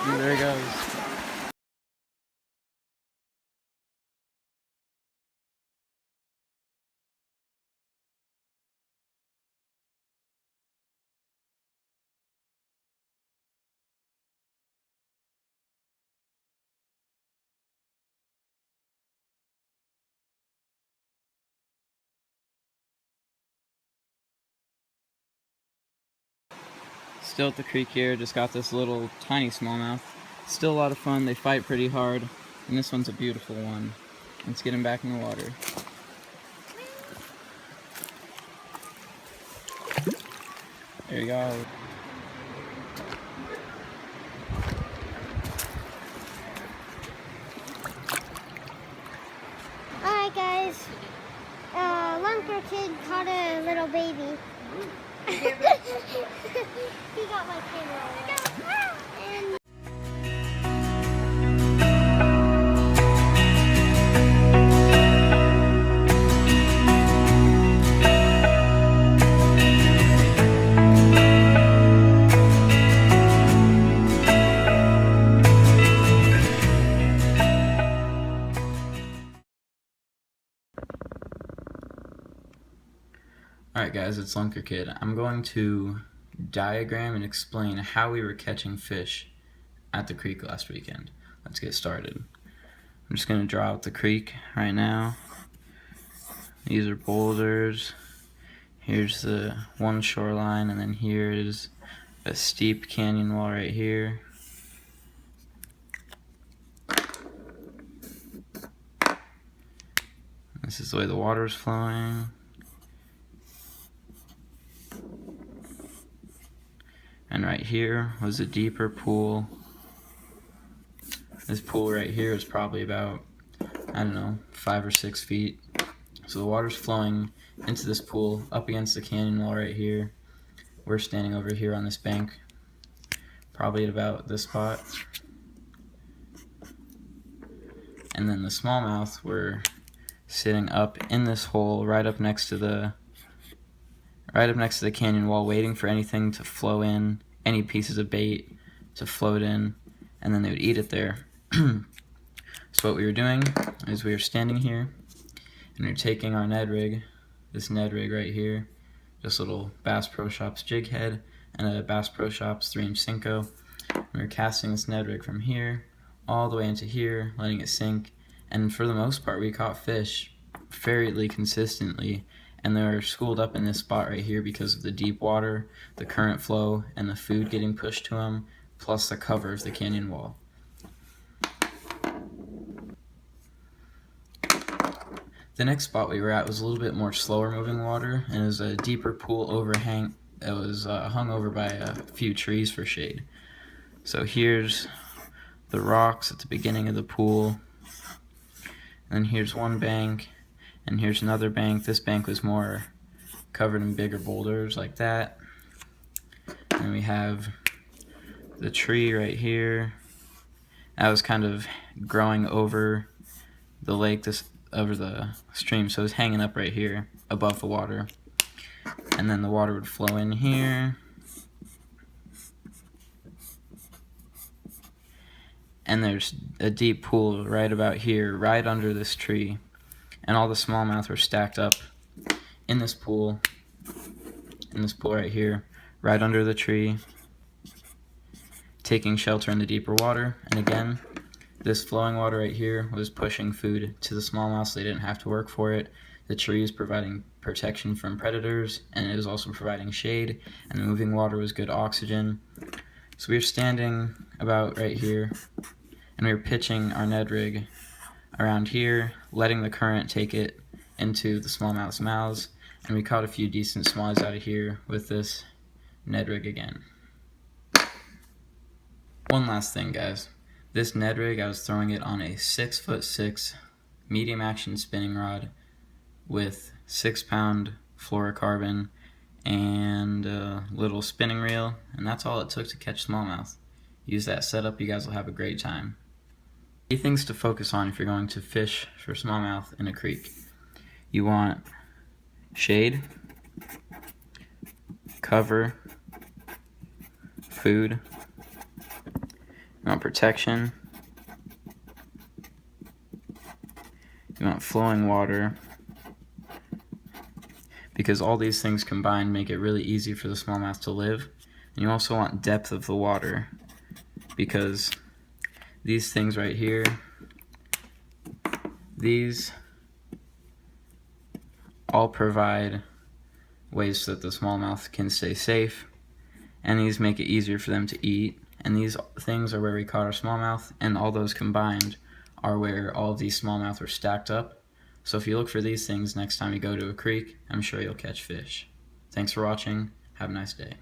And there he goes. Still at the creek here, just got this little tiny smallmouth. Still a lot of fun, they fight pretty hard, and this one's a beautiful one. Let's get him back in the water. There you go. Alright guys, LunkerKid caught a little baby. He got my camera. And Alright guys, it's LunkerKid. I'm going to diagram and explain how we were catching fish at the creek last weekend. Let's get started. I'm just going to draw out the creek right now. These are boulders. Here's the one shoreline, and then here is a steep canyon wall right here. This is the way the water is flowing. And right here was a deeper pool. This pool right here is probably about, I don't know, 5 or 6 feet. So the water's flowing into this pool up against the canyon wall right here. We're standing over here on this bank, probably at about this spot. And then the smallmouth were sitting up in this hole right up next to the canyon wall, waiting for anything to flow in, any pieces of bait to float in, and then they would eat it there. So what we were doing is we were standing here, and we were taking our Ned rig, this Ned rig right here, just little Bass Pro Shops jig head, and a Bass Pro Shops 3-inch Cinco. We were casting this Ned rig from here all the way into here, letting it sink, and for the most part we caught fish fairly consistently. And they're schooled up in this spot right here because of the deep water, the current flow, and the food getting pushed to them, plus the cover of the canyon wall. The next spot we were at was a little bit more slower moving water, and it was a deeper pool overhang that was hung over by a few trees for shade. So here's the rocks at the beginning of the pool, and then here's one bank, and here's another bank. This bank was more covered in bigger boulders like that. And we have the tree right here. That was kind of growing over the lake, over the stream, so it was hanging up right here above the water. And then the water would flow in here. And there's a deep pool right about here, right under this tree. And all the smallmouth were stacked up in this pool right here, right under the tree, taking shelter in the deeper water. And again, this flowing water right here was pushing food to the smallmouth so they didn't have to work for it. The tree is providing protection from predators, and it is also providing shade, and the moving water was good oxygen. So we were standing about right here, and we were pitching our Ned rig around here, letting the current take it into the smallmouth's mouths, and we caught a few decent smallies out of here with this Ned rig again. One last thing, guys. This Ned rig, I was throwing it on a 6'6" medium action spinning rod with 6-pound fluorocarbon and a little spinning reel, and that's all it took to catch smallmouth. Use that setup, you guys will have a great time. Key things to focus on if you're going to fish for smallmouth in a creek. You want shade, cover, food. You want want protection. You want flowing water, because all these things combined make it really easy for the smallmouth to live. And you also want depth of the water, because these things right here, these all provide ways so that the smallmouth can stay safe, and these make it easier for them to eat. And these things are where we caught our smallmouth, and all those combined are where all of these smallmouth are stacked up. So if you look for these things next time you go to a creek, I'm sure you'll catch fish. Thanks for watching. Have a nice day.